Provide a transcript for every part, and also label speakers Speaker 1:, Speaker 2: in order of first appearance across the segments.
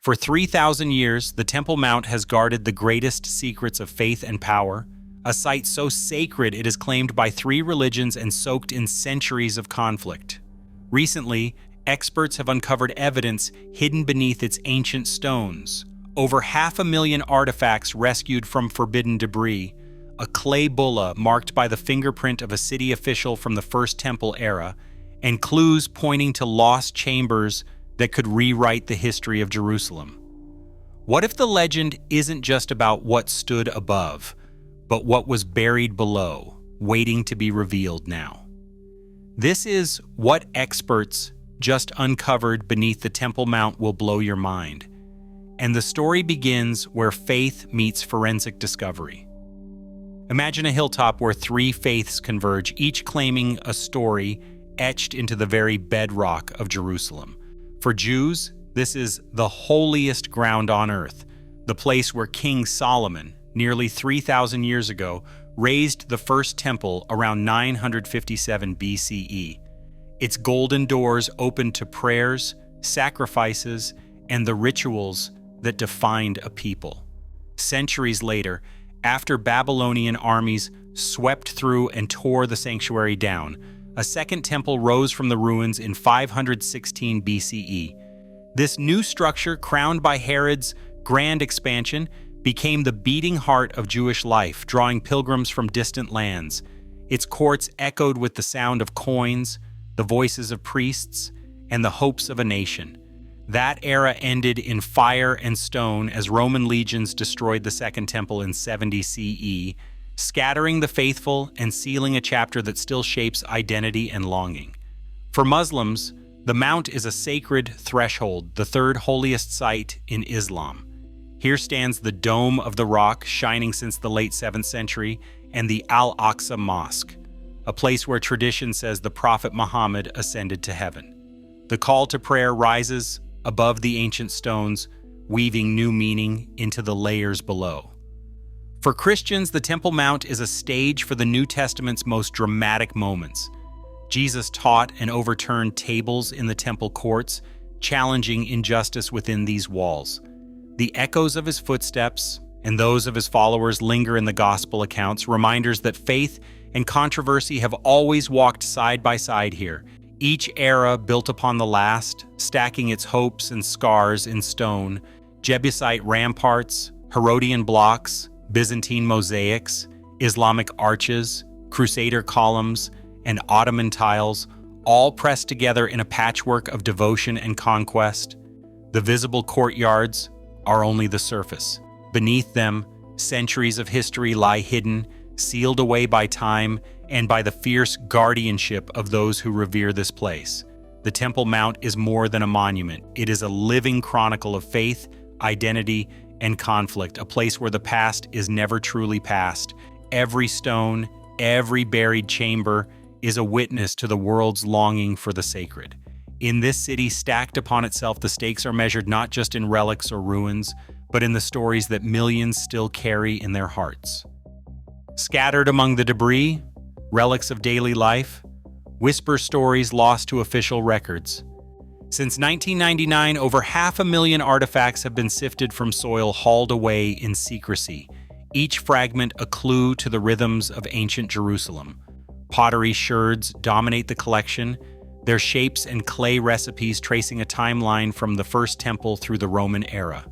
Speaker 1: For 3,000 years, the Temple Mount has guarded the greatest secrets of faith and power, a site so sacred it is claimed by 3 religions and soaked in centuries of conflict. Recently, experts have uncovered evidence hidden beneath its ancient stones. Over 500,000 artifacts rescued from forbidden debris, a clay bulla marked by the fingerprint of a city official from the First Temple era, and clues pointing to lost chambers that could rewrite the history of Jerusalem. What if the legend isn't just about what stood above, but what was buried below, waiting to be revealed now? This is what experts just uncovered beneath the Temple Mount will blow your mind. And the story begins where faith meets forensic discovery. Imagine a hilltop where 3 faiths converge, each claiming a story etched into the very bedrock of Jerusalem. For Jews, this is the holiest ground on earth, the place where King Solomon, nearly 3,000 years ago, raised the first temple around 957 BCE. Its golden doors opened to prayers, sacrifices, and the rituals that defined a people. Centuries later, after Babylonian armies swept through and tore the sanctuary down, a second temple rose from the ruins in 516 BCE. This new structure, crowned by Herod's grand expansion, became the beating heart of Jewish life, drawing pilgrims from distant lands. Its courts echoed with the sound of coins, the voices of priests, and the hopes of a nation. That era ended in fire and stone as Roman legions destroyed the Second Temple in 70 CE, scattering the faithful and sealing a chapter that still shapes identity and longing. For Muslims, the Mount is a sacred threshold, the 3rd holiest site in Islam. Here stands the Dome of the Rock, shining since the late 7th century, and the Al-Aqsa Mosque, a place where tradition says the Prophet Muhammad ascended to heaven. The call to prayer rises above the ancient stones, weaving new meaning into the layers below. For Christians, the Temple Mount is a stage for the New Testament's most dramatic moments. Jesus taught and overturned tables in the temple courts, challenging injustice within these walls. The echoes of his footsteps and those of his followers linger in the gospel accounts, reminders that faith and controversy have always walked side by side here, each era built upon the last, stacking its hopes and scars in stone. Jebusite ramparts, Herodian blocks, Byzantine mosaics, Islamic arches, Crusader columns, and Ottoman tiles, all pressed together in a patchwork of devotion and conquest. The visible courtyards are only the surface. Beneath them, centuries of history lie hidden, sealed away by time and by the fierce guardianship of those who revere this place. The Temple Mount is more than a monument. It is a living chronicle of faith, identity, and conflict, a place where the past is never truly past. Every stone, every buried chamber is a witness to the world's longing for the sacred. In this city stacked upon itself, the stakes are measured not just in relics or ruins, but in the stories that millions still carry in their hearts. Scattered among the debris, relics of daily life, whisper stories lost to official records. Since 1999, over 500,000 artifacts have been sifted from soil hauled away in secrecy, each fragment a clue to the rhythms of ancient Jerusalem. Pottery sherds dominate the collection, their shapes and clay recipes tracing a timeline from the First Temple through the Roman era.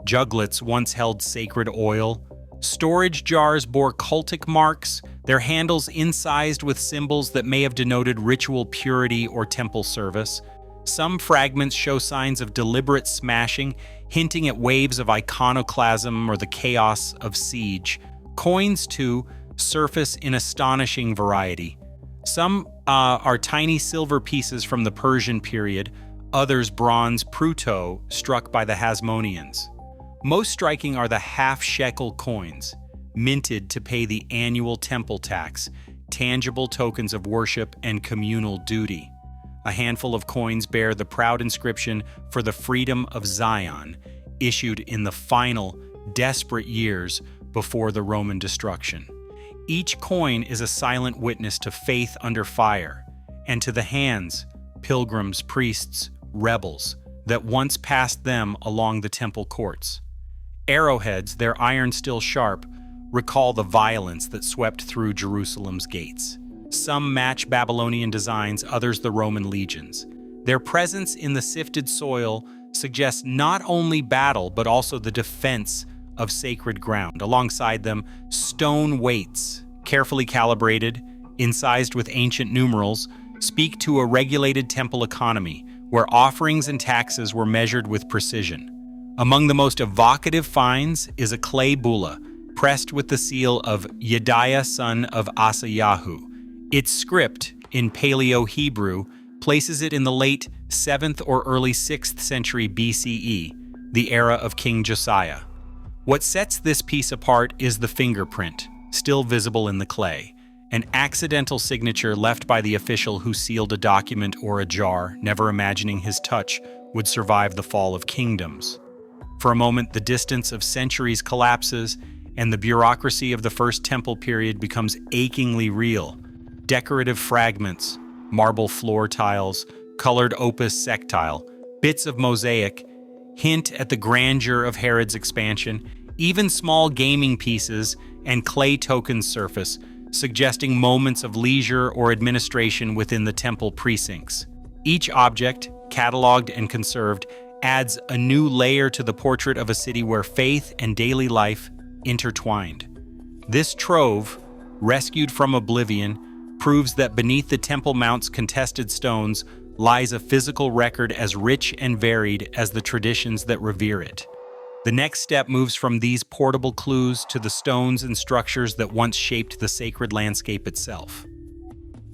Speaker 1: Juglets once held sacred oil. Storage jars bore cultic marks, their handles incised with symbols that may have denoted ritual purity or temple service. Some fragments show signs of deliberate smashing, hinting at waves of iconoclasm or the chaos of siege. Coins, too, surface in astonishing variety. Some are tiny silver pieces from the Persian period, others bronze pruto struck by the Hasmoneans. Most striking are the half-shekel coins, minted to pay the annual temple tax, tangible tokens of worship and communal duty. A handful of coins bear the proud inscription "For the Freedom of Zion," issued in the final, desperate years before the Roman destruction. Each coin is a silent witness to faith under fire, and to the hands, pilgrims, priests, rebels, that once passed them along the temple courts. Arrowheads, their iron still sharp, recall the violence that swept through Jerusalem's gates. Some match Babylonian designs, others the Roman legions. Their presence in the sifted soil suggests not only battle but also the defense of sacred ground. Alongside them, stone weights, carefully calibrated, incised with ancient numerals, speak to a regulated temple economy where offerings and taxes were measured with precision. Among the most evocative finds is a clay bulla pressed with the seal of Yediah son of Asayahu. Its script, in Paleo-Hebrew, places it in the late 7th or early 6th century BCE, the era of King Josiah. What sets this piece apart is the fingerprint, still visible in the clay, an accidental signature left by the official who sealed a document or a jar, never imagining his touch would survive the fall of kingdoms. For a moment, the distance of centuries collapses, and the bureaucracy of the First Temple period becomes achingly real. Decorative fragments, marble floor tiles, colored opus sectile, bits of mosaic, hint at the grandeur of Herod's expansion. Even small gaming pieces and clay tokens surface, suggesting moments of leisure or administration within the temple precincts. Each object, cataloged and conserved, adds a new layer to the portrait of a city where faith and daily life intertwined. This trove, rescued from oblivion, proves that beneath the Temple Mount's contested stones lies a physical record as rich and varied as the traditions that revere it. The next step moves from these portable clues to the stones and structures that once shaped the sacred landscape itself.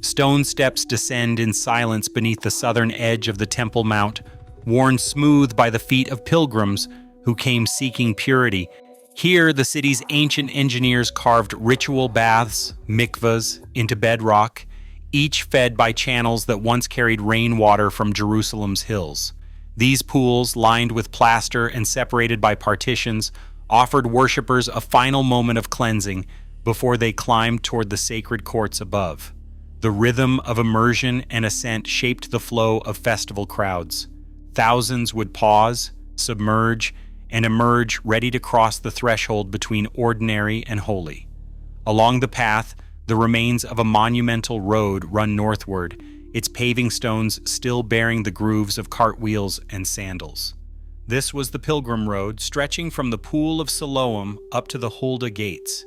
Speaker 1: Stone steps descend in silence beneath the southern edge of the Temple Mount, worn smooth by the feet of pilgrims who came seeking purity. Here, the city's ancient engineers carved ritual baths, mikvahs, into bedrock, each fed by channels that once carried rainwater from Jerusalem's hills. These pools, lined with plaster and separated by partitions, offered worshippers a final moment of cleansing before they climbed toward the sacred courts above. The rhythm of immersion and ascent shaped the flow of festival crowds. Thousands would pause, submerge, and emerge ready to cross the threshold between ordinary and holy. Along the path, the remains of a monumental road run northward, its paving stones still bearing the grooves of cartwheels and sandals. This was the pilgrim road, stretching from the Pool of Siloam up to the Huldah gates.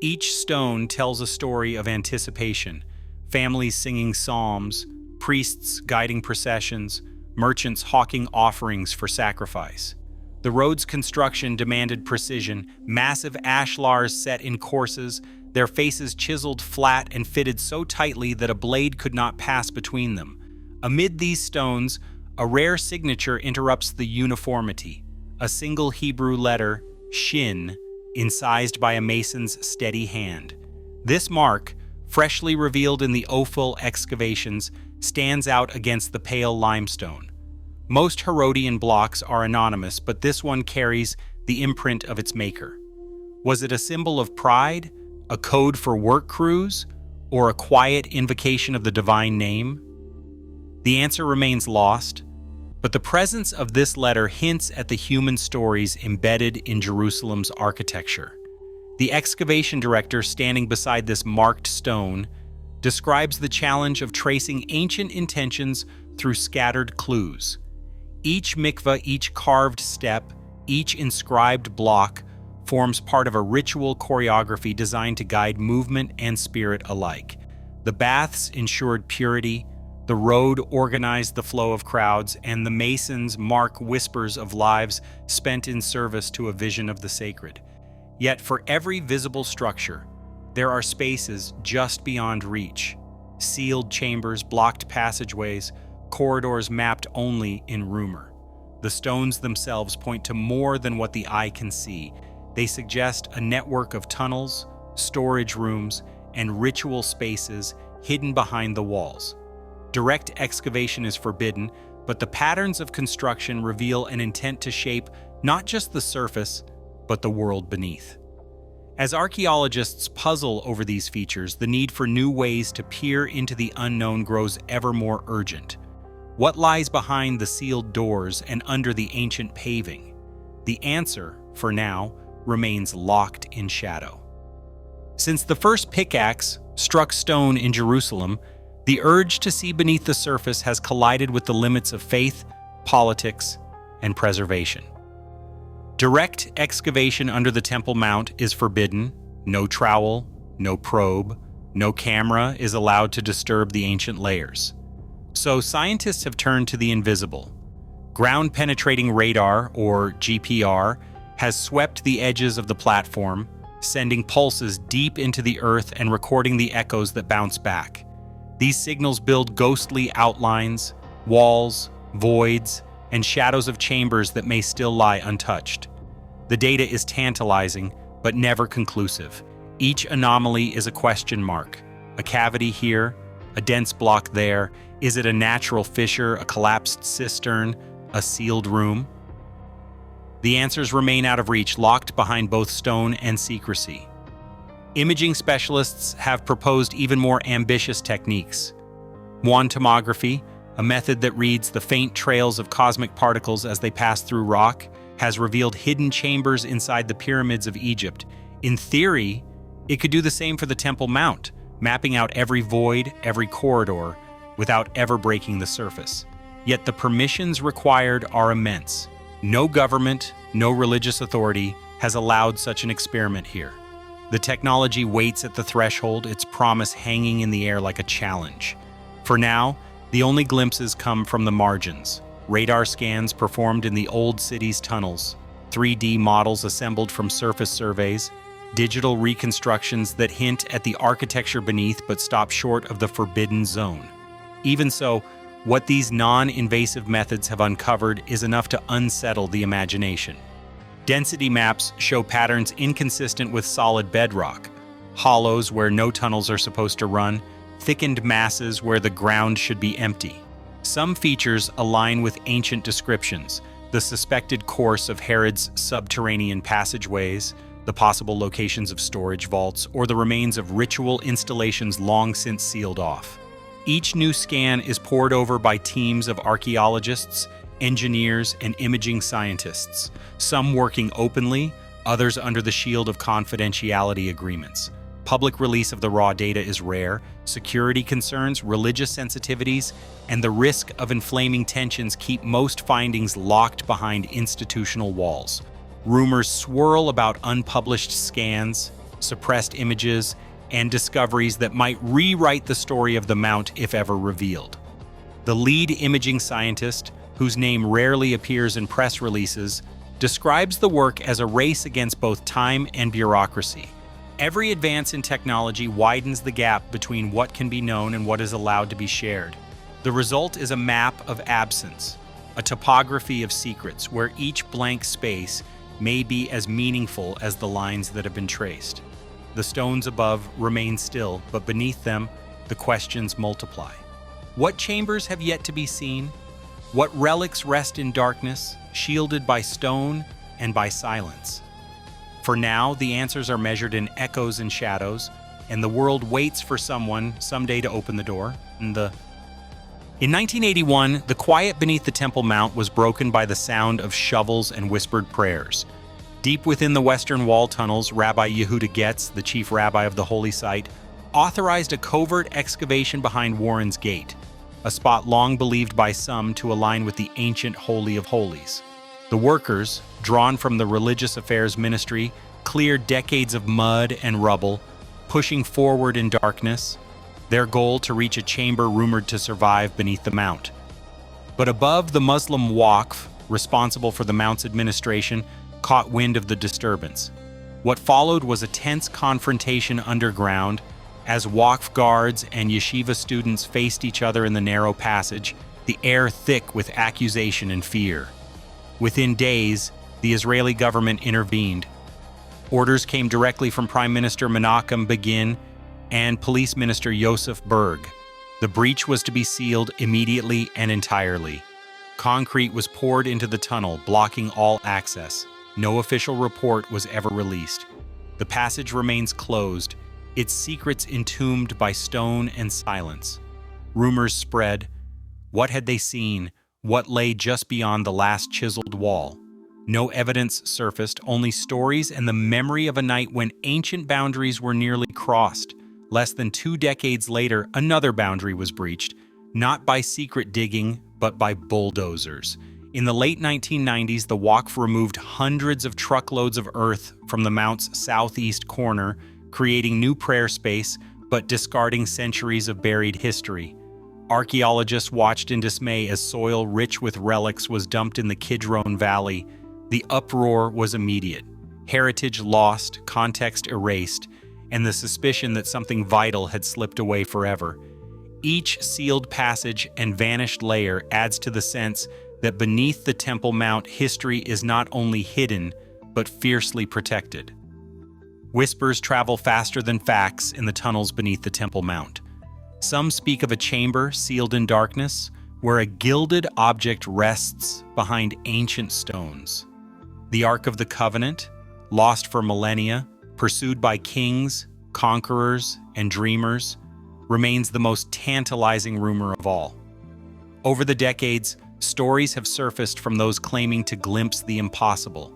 Speaker 1: Each stone tells a story of anticipation, families singing psalms, priests guiding processions, merchants hawking offerings for sacrifice. The road's construction demanded precision, massive ashlars set in courses, their faces chiseled flat and fitted so tightly that a blade could not pass between them. Amid these stones, a rare signature interrupts the uniformity, a single Hebrew letter, Shin, incised by a mason's steady hand. This mark, freshly revealed in the Ophel excavations, stands out against the pale limestone. Most Herodian blocks are anonymous, but this one carries the imprint of its maker. Was it a symbol of pride, a code for work crews, or a quiet invocation of the divine name? The answer remains lost, but the presence of this letter hints at the human stories embedded in Jerusalem's architecture. The excavation director standing beside this marked stone describes the challenge of tracing ancient intentions through scattered clues. Each mikvah, each carved step, each inscribed block forms part of a ritual choreography designed to guide movement and spirit alike. The baths ensured purity, the road organized the flow of crowds, and the masons mark whispers of lives spent in service to a vision of the sacred. Yet for every visible structure, there are spaces just beyond reach. Sealed chambers, blocked passageways, corridors mapped only in rumor. The stones themselves point to more than what the eye can see. They suggest a network of tunnels, storage rooms, and ritual spaces hidden behind the walls. Direct excavation is forbidden, but the patterns of construction reveal an intent to shape not just the surface, but the world beneath. As archaeologists puzzle over these features, the need for new ways to peer into the unknown grows ever more urgent. What lies behind the sealed doors and under the ancient paving? The answer, for now, remains locked in shadow. Since the first pickaxe struck stone in Jerusalem, the urge to see beneath the surface has collided with the limits of faith, politics, and preservation. Direct excavation under the Temple Mount is forbidden. No trowel, no probe, no camera is allowed to disturb the ancient layers. So scientists have turned to the invisible. Ground-penetrating radar, or GPR, has swept the edges of the platform, sending pulses deep into the earth and recording the echoes that bounce back. These signals build ghostly outlines, walls, voids, and shadows of chambers that may still lie untouched. The data is tantalizing, but never conclusive. Each anomaly is a question mark. A cavity here, a dense block there. Is it a natural fissure, a collapsed cistern, a sealed room? The answers remain out of reach, locked behind both stone and secrecy. Imaging specialists have proposed even more ambitious techniques. Muon tomography, a method that reads the faint trails of cosmic particles as they pass through rock, has revealed hidden chambers inside the pyramids of Egypt. In theory, it could do the same for the Temple Mount, mapping out every void, every corridor, without ever breaking the surface. Yet the permissions required are immense. No government, no religious authority has allowed such an experiment here. The technology waits at the threshold, its promise hanging in the air like a challenge. For now, the only glimpses come from the margins. Radar scans performed in the old city's tunnels, 3D models assembled from surface surveys, digital reconstructions that hint at the architecture beneath but stop short of the forbidden zone. Even so, what these non-invasive methods have uncovered is enough to unsettle the imagination. Density maps show patterns inconsistent with solid bedrock, hollows where no tunnels are supposed to run, thickened masses where the ground should be empty. Some features align with ancient descriptions, the suspected course of Herod's subterranean passageways, the possible locations of storage vaults, or the remains of ritual installations long since sealed off. Each new scan is pored over by teams of archaeologists, engineers, and imaging scientists, some working openly, others under the shield of confidentiality agreements. Public release of the raw data is rare. Security concerns, religious sensitivities, and the risk of inflaming tensions keep most findings locked behind institutional walls. Rumors swirl about unpublished scans, suppressed images, and discoveries that might rewrite the story of the Mount if ever revealed. The lead imaging scientist, whose name rarely appears in press releases, describes the work as a race against both time and bureaucracy. Every advance in technology widens the gap between what can be known and what is allowed to be shared. The result is a map of absence, a topography of secrets where each blank space may be as meaningful as the lines that have been traced. The stones above remain still, but beneath them, the questions multiply. What chambers have yet to be seen? What relics rest in darkness, shielded by stone and by silence? For now, the answers are measured in echoes and shadows, and the world waits for someone someday to open the door. In 1981, the quiet beneath the Temple Mount was broken by the sound of shovels and whispered prayers. Deep within the western wall tunnels, Rabbi Yehuda Getz, the chief rabbi of the holy site, authorized a covert excavation behind Warren's Gate, a spot long believed by some to align with the ancient Holy of Holies. The workers, drawn from the religious affairs ministry, cleared decades of mud and rubble, pushing forward in darkness, their goal to reach a chamber rumored to survive beneath the Mount. But above, the Muslim Waqf, responsible for the Mount's administration, caught wind of the disturbance. What followed was a tense confrontation underground as Waqf guards and yeshiva students faced each other in the narrow passage, the air thick with accusation and fear. Within days, the Israeli government intervened. Orders came directly from Prime Minister Menachem Begin and Police Minister Yosef Berg. The breach was to be sealed immediately and entirely. Concrete was poured into the tunnel, blocking all access. No official report was ever released. The passage remains closed, its secrets entombed by stone and silence. Rumors spread. What had they seen? What lay just beyond the last chiseled wall? No evidence surfaced, only stories and the memory of a night when ancient boundaries were nearly crossed. Less than 2 decades later, another boundary was breached, not by secret digging, but by bulldozers. In the late 1990s, the Waqf removed hundreds of truckloads of earth from the Mount's southeast corner, creating new prayer space, but discarding centuries of buried history. Archaeologists watched in dismay as soil rich with relics was dumped in the Kidron Valley. The uproar was immediate. Heritage lost, context erased, and the suspicion that something vital had slipped away forever. Each sealed passage and vanished layer adds to the sense that beneath the Temple Mount, history is not only hidden, but fiercely protected. Whispers travel faster than facts in the tunnels beneath the Temple Mount. Some speak of a chamber sealed in darkness, where a gilded object rests behind ancient stones. The Ark of the Covenant, lost for millennia, pursued by kings, conquerors, and dreamers, remains the most tantalizing rumor of all. Over the decades, stories have surfaced from those claiming to glimpse the impossible.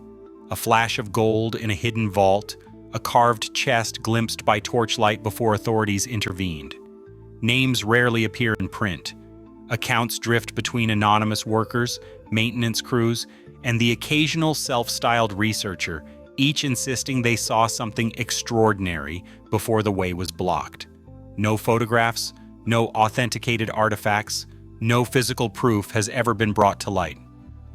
Speaker 1: A flash of gold in a hidden vault, a carved chest glimpsed by torchlight before authorities intervened. Names rarely appear in print. Accounts drift between anonymous workers, maintenance crews, and the occasional self-styled researcher, each insisting they saw something extraordinary before the way was blocked. No photographs, no authenticated artifacts, no physical proof has ever been brought to light.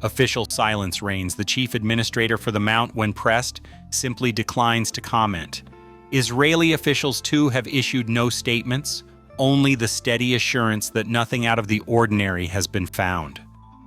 Speaker 1: Official silence reigns. The chief administrator for the Mount, when pressed, simply declines to comment. Israeli officials, too, have issued no statements, only the steady assurance that nothing out of the ordinary has been found.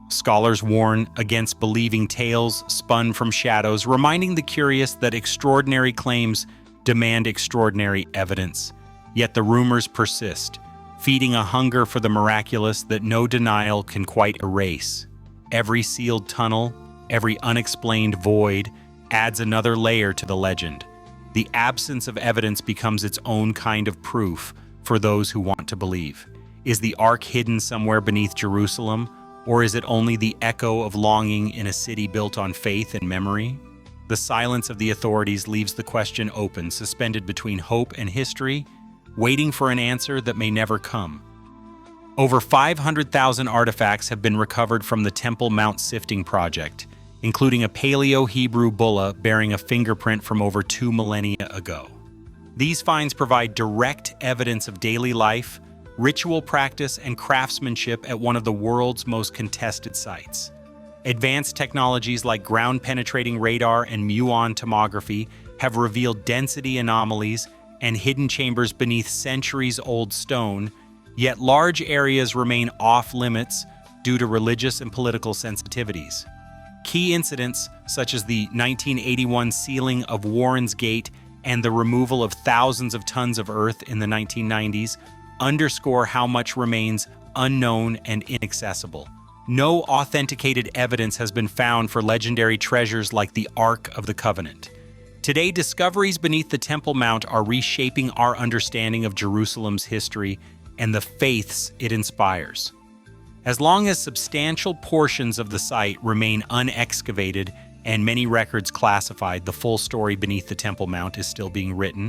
Speaker 1: Scholars warn against believing tales spun from shadows, reminding the curious that extraordinary claims demand extraordinary evidence. Yet the rumors persist, feeding a hunger for the miraculous that no denial can quite erase. Every sealed tunnel, every unexplained void, adds another layer to the legend. The absence of evidence becomes its own kind of proof for those who want to believe. Is the Ark hidden somewhere beneath Jerusalem, or is it only the echo of longing in a city built on faith and memory? The silence of the authorities leaves the question open, suspended between hope and history, waiting for an answer that may never come. Over 500,000 artifacts have been recovered from the Temple Mount Sifting Project, including a Paleo-Hebrew bulla bearing a fingerprint from over 2 millennia ago. These finds provide direct evidence of daily life, ritual practice, and craftsmanship at one of the world's most contested sites. Advanced technologies like ground-penetrating radar and muon tomography have revealed density anomalies and hidden chambers beneath centuries-old stone, yet large areas remain off-limits due to religious and political sensitivities. Key incidents, such as the 1981 sealing of Warren's Gate and the removal of thousands of tons of earth in the 1990s, underscore how much remains unknown and inaccessible. No authenticated evidence has been found for legendary treasures like the Ark of the Covenant. Today, discoveries beneath the Temple Mount are reshaping our understanding of Jerusalem's history and the faiths it inspires. As long as substantial portions of the site remain unexcavated and many records classified, the full story beneath the Temple Mount is still being written.